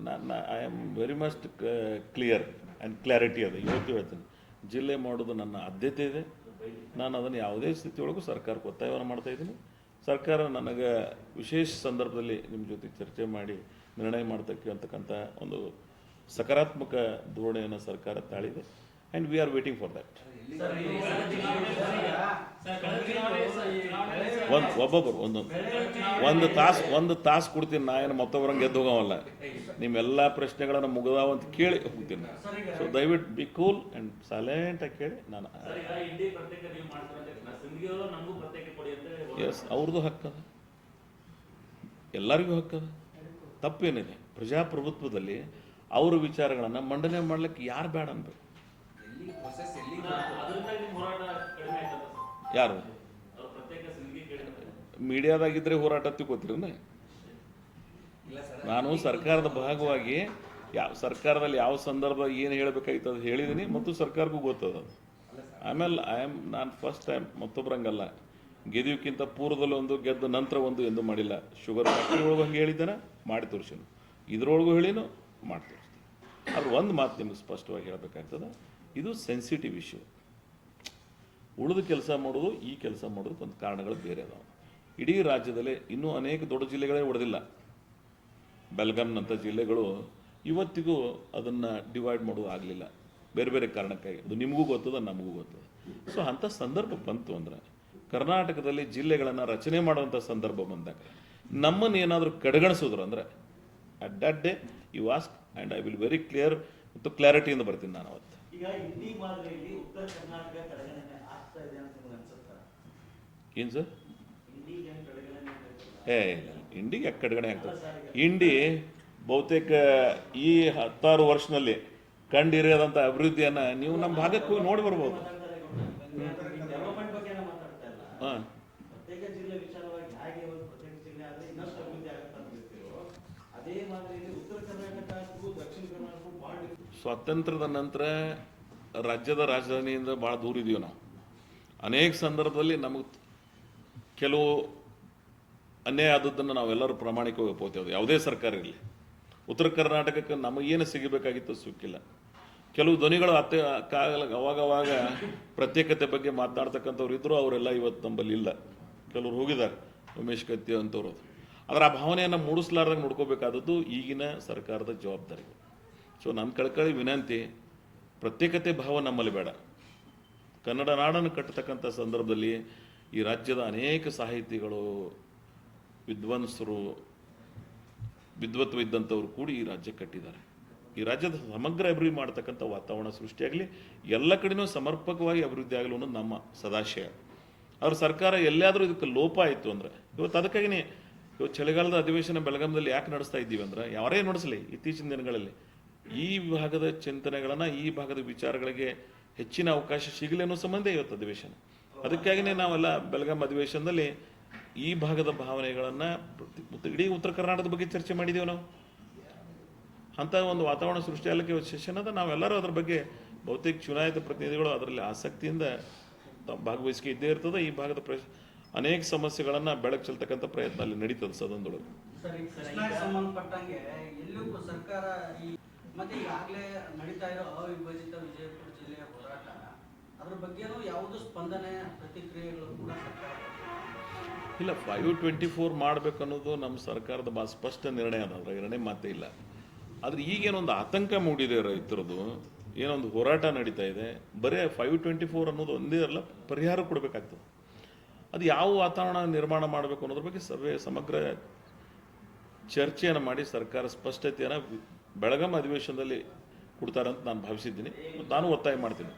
ನಾನು I am very must clear and clarity ಅದು ಇವತ್ತು ಹೇಳ್ತೀನಿ. ಜಿಲ್ಲೆ ಮಾಡೋದು ನನ್ನ ಆದ್ಯತೆ ಇದೆ. ನಾನು ಅದನ್ನು ಯಾವುದೇ ಸ್ಥಿತಿಯೊಳಗೂ ಸರ್ಕಾರಕ್ಕೆ ಒತ್ತಾಯವನ್ನು ಮಾಡ್ತಾಯಿದ್ದೀನಿ. ಸರ್ಕಾರ ನನಗೆ ವಿಶೇಷ ಸಂದರ್ಭದಲ್ಲಿ ನಿಮ್ಮ ಜೊತೆ ಚರ್ಚೆ ಮಾಡಿ ನಿರ್ಣಯ ಮಾಡ್ತಕ್ಕಂಥ ಒಂದು ಸಕಾರಾತ್ಮಕ ಧೋರಣೆಯನ್ನು ಸರ್ಕಾರ ತಾಳಿದೆ and we are waiting for that. ಒಬ್ಬೊಬ್ಬರು ಒಂದು ತಾಸು ಕೊಡ್ತೀನಿ. ನಾ ಏನು ಮತ್ತೊಬ್ಬರಂಗೆ ಗೆದ್ದು ಹೋಗವಲ್ಲ. ನಿಮ್ಮೆಲ್ಲ ಪ್ರಶ್ನೆಗಳನ್ನು ಮುಗಿದಾವ ಅಂತ ಕೇಳಿ ಹೋಗ್ತೀನಿ. ಸೊ ದಯವಿಟ್ಟು ಬಿ ಕೂಲ್ ಆ್ಯಂಡ್ ಸೈಲೆಂಟಾಗಿ ಕೇಳಿ. ನಾನು ಎಸ್, ಅವ್ರದ್ದು ಹಕ್ಕದ, ಎಲ್ಲರಿಗೂ ಹಕ್ಕದ, ತಪ್ಪೇನಿದೆ. ಪ್ರಜಾಪ್ರಭುತ್ವದಲ್ಲಿ ಅವ್ರ ವಿಚಾರಗಳನ್ನು ಮಂಡನೆ ಮಾಡ್ಲಿಕ್ಕೆ ಯಾರು ಬೇಡ ಅನ್ಬೇಕು? ಯಾರು ಮೀಡಿಯಾದಾಗಿದ್ದರೆ ಹೋರಾಟ ತಿಳ್ಕೋತೀರನ್ನ? ನಾನು ಸರ್ಕಾರದ ಭಾಗವಾಗಿ ಸರ್ಕಾರದಲ್ಲಿ ಯಾವ ಸಂದರ್ಭ ಏನು ಹೇಳಬೇಕಾಗಿತ್ತು ಅದು ಹೇಳಿದ್ದೀನಿ ಮತ್ತು ಸರ್ಕಾರಕ್ಕೂ ಗೊತ್ತದ. ಆಮೇಲೆ ನಾನು ಫಸ್ಟ್ ಟೈಮ್ ಮತ್ತೊಬ್ಬರಂಗಲ್ಲ, ಗೆದಿಯೋಕ್ಕಿಂತ ಪೂರ್ವದಲ್ಲಿ ಒಂದು, ಗೆದ್ದ ನಂತರ ಒಂದು ಎಂದು ಮಾಡಿಲ್ಲ. ಶುಗರ್ ಫ್ಯಾಕ್ಟ್ರಿ ಒಳಗೆ ಹಂಗೆ ಹೇಳಿದ್ದೇನೆ, ಮಾಡಿ ತೋರಿಸಿನು. ಇದ್ರೊಳಗೂ ಹೇಳಿನು, ಮಾಡಿ ತೋರಿಸ್ತೀನಿ. ಅದು ಒಂದು ಮಾತು ನಿಮ್ಗೆ ಸ್ಪಷ್ಟವಾಗಿ ಹೇಳಬೇಕಾಗ್ತದೆ, ಇದು ಸೆನ್ಸಿಟಿವ್ ಇಶ್ಯೂ. ಉಳಿದು ಕೆಲಸ ಮಾಡೋದು, ಈ ಕೆಲಸ ಮಾಡೋದಕ್ಕೆ ಒಂದು ಕಾರಣಗಳು ಬೇರೆ ಅದಾವೆ. ಇಡೀ ರಾಜ್ಯದಲ್ಲಿ ಇನ್ನೂ ಅನೇಕ ದೊಡ್ಡ ಜಿಲ್ಲೆಗಳೇ ಉಳಿದಿಲ್ಲ. ಬೆಲ್ಗಾಮ್ನಂಥ ಜಿಲ್ಲೆಗಳು ಇವತ್ತಿಗೂ ಅದನ್ನು ಡಿವೈಡ್ ಮಾಡೋದು ಆಗಲಿಲ್ಲ, ಬೇರೆ ಬೇರೆ ಕಾರಣಕ್ಕಾಗಿ. ಅದು ನಿಮಗೂ ಗೊತ್ತದ, ನಮಗೂ ಗೊತ್ತದ. ಸೊ ಅಂಥ ಸಂದರ್ಭ ಬಂತು ಅಂದರೆ, ಕರ್ನಾಟಕದಲ್ಲಿ ಜಿಲ್ಲೆಗಳನ್ನು ರಚನೆ ಮಾಡುವಂಥ ಸಂದರ್ಭ ಬಂದಾಗ ನಮ್ಮನ್ನು ಏನಾದರೂ ಕಡೆಗಣಿಸಿದ್ರು ಅಂದರೆ at that day you ask and I will very clear ಮತ್ತು ಕ್ಲಾರಿಟಿಯಿಂದ ಬರ್ತೀನಿ ನಾನು ಅವತ್ತು. ಏನು ಸರ್? ಇಂಡಿಗೆ ಯಾಕೆ ಕಡೆಗಣೆ ಆಗ್ತದೆ? ಇಂಡಿ ಬಹುತೇಕ ಈ 10 ವರ್ಷದಲ್ಲಿ ಕಂಡಿರಿಯದಂಥ ಅಭಿವೃದ್ಧಿಯನ್ನು ನೀವು ನಮ್ಮ ಭಾಗಕ್ಕೆ ಹೋಗಿ ನೋಡಿ ಬರ್ಬೋದು. ಹಾಂ, ಸ್ವಾತಂತ್ರ್ಯದ ನಂತರ ರಾಜ್ಯದ ರಾಜಧಾನಿಯಿಂದ ಭಾಳ ದೂರ ಇದೀವಿ ನಾವು. ಅನೇಕ ಸಂದರ್ಭದಲ್ಲಿ ನಮಗೆ ಕೆಲವು ಅನ್ಯಾಯ ಆದದ್ದನ್ನು ನಾವೆಲ್ಲರೂ ಪ್ರಾಮಾಣಿಕವಾಗಿ ಒಪ್ಕೋತೇವೆ. ಯಾವುದೇ ಸರ್ಕಾರ ಇರಲಿ, ಉತ್ತರ ಕರ್ನಾಟಕಕ್ಕೆ ನಮಗೇನು ಸಿಗಬೇಕಾಗಿತ್ತು ಸಿಕ್ಕಿಲ್ಲ. ಕೆಲವು ಧ್ವನಿಗಳು ಅವಾಗವಾಗ ಪ್ರತ್ಯೇಕತೆ ಬಗ್ಗೆ ಮಾತನಾಡ್ತಕ್ಕಂಥವ್ರು ಇದ್ದರು, ಅವರೆಲ್ಲ ಇವತ್ತು ನಮ್ಮಲ್ಲಿ ಇಲ್ಲ. ಕೆಲವರು ಹೋಗಿದ್ದಾರೆ, ಉಮೇಶ್ ಕತ್ತಿ ಅಂತವ್ರು. ಆದರೆ ಆ ಭಾವನೆಯನ್ನು ಮೂಡಿಸ್ಲಾರ್ದಂಗೆ ನೋಡ್ಕೋಬೇಕಾದದ್ದು ಈಗಿನ ಸರ್ಕಾರದ ಜವಾಬ್ದಾರಿ. ಸೊ ನನ್ನ ಕಳ್ಕಳಿ ವಿನಂತಿ, ಪ್ರತ್ಯೇಕತೆ ಭಾವ ನಮ್ಮಲ್ಲಿ ಬೇಡ. ಕನ್ನಡ ನಾಡನ್ನು ಕಟ್ಟತಕ್ಕಂಥ ಸಂದರ್ಭದಲ್ಲಿ ಈ ರಾಜ್ಯದ ಅನೇಕ ಸಾಹಿತಿಗಳು, ವಿದ್ವಾಂಸರು, ವಿದ್ವತ್ವ ಇದ್ದಂಥವ್ರು ಕೂಡಿ ಈ ರಾಜ್ಯ ಕಟ್ಟಿದ್ದಾರೆ. ಈ ರಾಜ್ಯದ ಸಮಗ್ರ ಅಭಿವೃದ್ಧಿ ಮಾಡ್ತಕ್ಕಂಥ ವಾತಾವರಣ ಸೃಷ್ಟಿಯಾಗಲಿ, ಎಲ್ಲ ಕಡೆಯೂ ಸಮರ್ಪಕವಾಗಿ ಅಭಿವೃದ್ಧಿ ಆಗಲಿ ಅನ್ನೋದು ನಮ್ಮ ಸದಾಶಯ. ಅವ್ರ ಸರ್ಕಾರ ಎಲ್ಲಾದರೂ ಇದಕ್ಕೆ ಲೋಪ ಆಯಿತು ಅಂದರೆ, ಇವತ್ತು ಅದಕ್ಕಾಗಿಯೇ ಇವತ್ತು ಚಳಿಗಾಲದ ಅಧಿವೇಶನ ಬೆಳಗಾಮದಲ್ಲಿ ಯಾಕೆ ನಡೆಸ್ತಾ ಇದ್ದೀವಿ ಅಂದ್ರೆ, ಯಾರೇ ನಡೆಸಲಿ ಇತ್ತೀಚಿನ ದಿನಗಳಲ್ಲಿ ಈ ಭಾಗದ ಚಿಂತನೆಗಳನ್ನು, ಈ ಭಾಗದ ವಿಚಾರಗಳಿಗೆ ಹೆಚ್ಚಿನ ಅವಕಾಶ ಸಿಗಲಿ ಅನ್ನೋ ಸಂಬಂಧ ಇವತ್ತು ಅಧಿವೇಶನ. ಅದಕ್ಕಾಗಿಯೇ ನಾವೆಲ್ಲ ಬೆಳಗಾಂ ಅಧಿವೇಶನದಲ್ಲಿ ಈ ಭಾಗದ ಭಾವನೆಗಳನ್ನು ಮತ್ತು ಇಡೀ ಉತ್ತರ ಕರ್ನಾಟಕದ ಬಗ್ಗೆ ಚರ್ಚೆ ಮಾಡಿದ್ದೀವಿ ನಾವು. ಅಂಥ ಒಂದು ವಾತಾವರಣ ಸೃಷ್ಟಿಯಾಗಲಿಕ್ಕೆ ಇವತ್ತು ಸೆಷನ್ ಅದ. ನಾವೆಲ್ಲರೂ ಅದ್ರ ಬಗ್ಗೆ ಬಹುತೇಕ ಚುನಾಯಿತ ಪ್ರತಿನಿಧಿಗಳು ಅದರಲ್ಲಿ ಆಸಕ್ತಿಯಿಂದ ಭಾಗವಹಿಸಿಕೆ ಇದ್ದೇ ಇರ್ತದೆ. ಈ ಭಾಗದ ಅನೇಕ ಸಮಸ್ಯೆಗಳನ್ನು ಬೆಳಕು ಚೆಲ್ತಕ್ಕಂಥ ಪ್ರಯತ್ನ ಅಲ್ಲಿ ನಡೀತದೆ ಸದನದೊಳಗೆ. ಸಂಬಂಧಪಟ್ಟಂಗೆ ಎಲ್ಲೂ ಸರ್ಕಾರ ಮತ್ತೆ ಈಗಾಗಲೇ ನಡೀತಾ ಇರೋ ಅವಿಭಜಿತ ವಿಜಯಪುರ ಜಿಲ್ಲೆಯ ಹೋರಾಟ, ಅದ್ರ ಬಗ್ಗೆನೂ ಯಾವುದು ಸ್ಪಂದನೆ, ಪ್ರತಿಕ್ರಿಯೆಗಳು ಕೂಡ ಸರ್ಕಾರ ಇಲ್ಲ. 524 ಮಾಡಬೇಕು ಅನ್ನೋದು ನಮ್ಮ ಸರ್ಕಾರದ ಭಾಳ ಸ್ಪಷ್ಟ ನಿರ್ಣಯ ಅದ, ಅದ್ರ ಎರಡನೇ ಮಾತೇ ಇಲ್ಲ. ಆದರೆ ಈಗೇನೊಂದು ಆತಂಕ ಮೂಡಿದೆ ರೈತರದು, ಏನೊಂದು ಹೋರಾಟ ನಡೀತಾ ಇದೆ. ಬರೀ 524 ಅನ್ನೋದು ಒಂದೇ ಅಲ್ಲ, ಪರಿಹಾರ ಕೊಡಬೇಕಾಗ್ತದೆ. ಅದು ಯಾವ ವಾತಾವರಣ ನಿರ್ಮಾಣ ಮಾಡಬೇಕು ಅನ್ನೋದ್ರ ಬಗ್ಗೆ ಸಮಗ್ರ ಚರ್ಚೆಯನ್ನು ಮಾಡಿ ಸರ್ಕಾರ ಸ್ಪಷ್ಟತೆಯನ್ನು ಬೆಳಗಾಂ ಅಧಿವೇಶನದಲ್ಲಿ ಕೊಡ್ತಾರೆ ಅಂತ ನಾನು ಭಾವಿಸಿದ್ದೀನಿ. ನಾನು ಒತ್ತಾಯ ಮಾಡ್ತೀನಿ.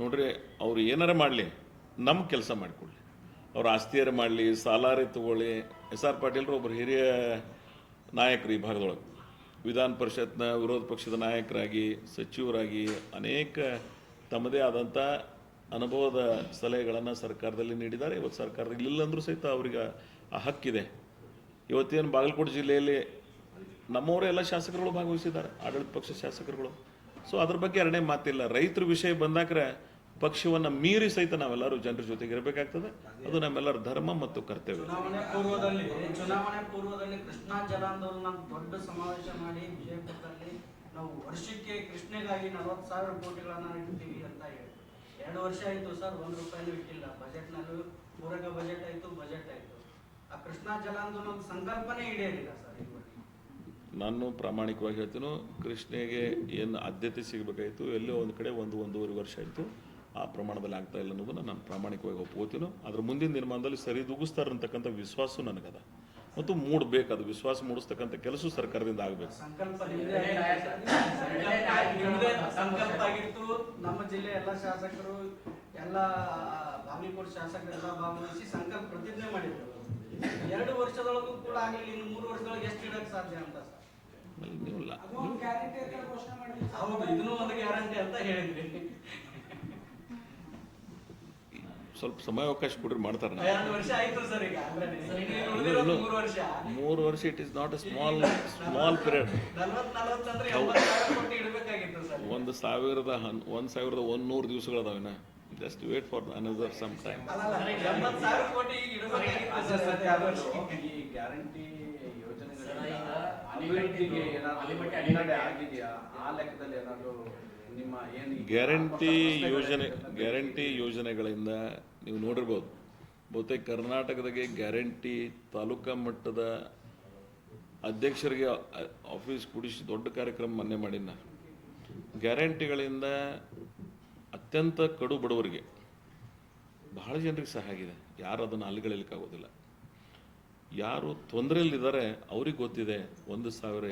ನೋಡ್ರಿ, ಅವ್ರು ಏನಾರ ಮಾಡಲಿ, ನಮ್ಮ ಕೆಲಸ ಮಾಡಿಕೊಡ್ಲಿ. ಅವ್ರು ಆಸ್ತಿಯಾರ ಮಾಡಲಿ, ಸಾಲಾರೇ ತಗೊಳ್ಳಿ. SR ಪಾಟೀಲ್ರು ಒಬ್ಬರು ಹಿರಿಯ ನಾಯಕರು ಈ ಭಾಗದೊಳಗೆ, ವಿಧಾನ ಪರಿಷತ್ನ ವಿರೋಧ ಪಕ್ಷದ ನಾಯಕರಾಗಿ, ಸಚಿವರಾಗಿ ಅನೇಕ ತಮ್ಮದೇ ಆದಂಥ ಅನುಭವದ ಸಲಹೆಗಳನ್ನು ಸರ್ಕಾರದಲ್ಲಿ ನೀಡಿದ್ದಾರೆ. ಇವತ್ತು ಸರ್ಕಾರದಲ್ಲಿ ಇಲ್ಲ ಅಂದರೂ ಸಹಿತ ಅವ್ರಿಗೆ ಆ ಹಕ್ಕಿದೆ. ಇವತ್ತೇನು ಬಾಗಲಕೋಟೆ ಜಿಲ್ಲೆಯಲ್ಲಿ ನಮ್ಮವರೇ ಎಲ್ಲ ಶಾಸಕರುಗಳು ಭಾಗವಹಿಸಿದ್ದಾರೆ, ಆಡಳಿತ ಪಕ್ಷ ಶಾಸಕರುಗಳು. ಸೊ ಅದ್ರ ಬಗ್ಗೆ ಎರಡನೇ ಮಾತಿಲ್ಲ. ರೈತರ ವಿಷಯ ಬಂದಾಕ್ರೆ ಪಕ್ಷವನ್ನು ಮೀರಿ ಸಹಿತ ನಾವೆಲ್ಲರೂ ಜನರ ಜೊತೆಗೆ ಇರಬೇಕಾಗ್ತದೆ. ಅದು ನಮ್ಮೆಲ್ಲರ ಧರ್ಮ ಮತ್ತು ಕರ್ತವ್ಯ. ಚುನಾವಣೆ ಪೂರ್ವದಲ್ಲಿ ಕೃಷ್ಣಾ ಜಲಾಂದೋಲನ ದೊಡ್ಡ ಸಮಾವೇಶ ಮಾಡಿ ವಿಜಯಪುರದಲ್ಲಿ ನಾವು ವರ್ಷಕ್ಕೆ ಕೃಷ್ಣೆಗಾಗಿ 40,000 ಕೋಟಿಗಳನ್ನ ಇಡ್ತೀವಿ ಅಂತ ಹೇಳಿ 2 ವರ್ಷ ಆಯ್ತು ಸರ್, 1 ರೂಪಾಯಿನೂ ಇಟ್ಟಿಲ್ಲ. ಬಜೆಟ್ನಲ್ಲೂ ಪೂರಕ ಬಜೆಟ್ ಆಯ್ತು, ಬಜೆಟ್ ಆಯ್ತು. ಆ ಕೃಷ್ಣಾ ಜಲಾಂದೋಲನದ ಸಂಕಲ್ಪನೆ ಈಡೇರಿಲ್ಲ ಸರ್ ಇವತ್ತು. ನಾನು ಪ್ರಾಮಾಣಿಕವಾಗಿ ಹೇಳ್ತೀನಿ, ಕೃಷ್ಣೆಗೆ ಏನು ಆದ್ಯತೆ ಸಿಗಬೇಕಾಯಿತು ಎಲ್ಲೋ ಒಂದು ಕಡೆ 1-1.5 ವರ್ಷ ಆಯಿತು, ಆ ಪ್ರಮಾಣದಲ್ಲಿ ಆಗ್ತಾ ಇಲ್ಲ ಅನ್ನೋದನ್ನು ನಾನು ಪ್ರಾಮಾಣಿಕವಾಗಿ ಒಪ್ಕೋತೀನೋ. ಅದ್ರ ಮುಂದಿನ ನಿರ್ಮಾಣದಲ್ಲಿ ಸರಿದೂಗಿಸ್ತಾರೆ ಅಂತಕ್ಕಂಥ ವಿಶ್ವಾಸ ನನಗದ ಮತ್ತು ಮೂಡಬೇಕು. ಅದು ವಿಶ್ವಾಸ ಮೂಡಿಸ್ತಕ್ಕಂಥ ಕೆಲಸ ಸರ್ಕಾರದಿಂದ ಆಗಬೇಕು. ಸಂಕಲ್ಪ ಆಗಿತ್ತು. ನಮ್ಮ ಜಿಲ್ಲೆ ಎಲ್ಲ ಶಾಸಕರು, ಎಲ್ಲ ಬಾಗಲಕೋಟೆ ಶಾಸಕರೆಲ್ಲ ಭಾಗವಹಿಸಿ ಸಂಕಲ್ಪ ಪ್ರತಿಜ್ಞೆ ಮಾಡಿದ್ರು. 2 ವರ್ಷದೊಳಗೂ ಕೂಡ ಆಗಲಿಲ್ಲ. ಇನ್ನು 3 ವರ್ಷದೊಳಗೆ ಎಷ್ಟು ಇಡಕ್ಕೆ ಸಾಧ್ಯ ಅಂತ ಸರ್? ನೀವಿಲ್ಲ, ಹೌದು, ಇದನ್ನು ಒಂದು ಗ್ಯಾರಂಟಿ ಅಂತ ಹೇಳಿದ್ರಿ. ಸ್ವಲ್ಪ ಸಮಯಾವಕಾಶ ಕೊಡ್ರಿ, ಮಾಡ್ತಾರೆ. 2 ವರ್ಷ ಆಯ್ತು ಸರ್. ಈಗ 3 ವರ್ಷ it is not a small period. 40 ಅಂದ್ರೆ 80,000 ಕೋಟಿ ಇಡಬೇಕಾಗಿತ್ತು ಸರ್. 1,100 ದಿವಸಗಳದಾವಿನ. Just wait for another some time. 80,000 crore ಈಗ ಇಡಬೇಕಾಗಿತ್ತು ಸರ್. ಈ ಗ್ಯಾರಂಟಿ ಯೋಜನೆಗಳಿಂದ ಅಭಿವೃದ್ಧಿಗೆ ಏನಾದರೂ ಹಿನ್ನಡೆ ಆಗಿದೆಯಾ? ಆ ಲೆಕ್ಕದಲ್ಲಿ ಏನಾದರೂ ನಿಮ್ಮ ಏನು ಗ್ಯಾರಂಟಿ ಯೋಜನೆಗಳಿಂದ ನೀವು ನೋಡಿರ್ಬೋದು. ಬಹುತೇಕ ಕರ್ನಾಟಕದಾಗೆ ಗ್ಯಾರಂಟಿ ತಾಲೂಕಾ ಮಟ್ಟದ ಅಧ್ಯಕ್ಷರಿಗೆ ಆಫೀಸ್ ಕೂಡಿಸಿ ದೊಡ್ಡ ಕಾರ್ಯಕ್ರಮ ಮೊನ್ನೆ ಮಾಡಿನ. ಗ್ಯಾರಂಟಿಗಳಿಂದ ಅತ್ಯಂತ ಕಡು ಬಡವರಿಗೆ ಬಹಳ ಜನರಿಗೆ ಸಹಾಯ ಆಗಿದೆ. ಯಾರು ಅದನ್ನು ಅಲ್ಲಿಗಳಿಲಿಕ್ಕಾಗೋದಿಲ್ಲ. ಯಾರು ತೊಂದರೆಯಲ್ಲಿದ್ದಾರೆ ಅವ್ರಿಗೆ ಗೊತ್ತಿದೆ 1,000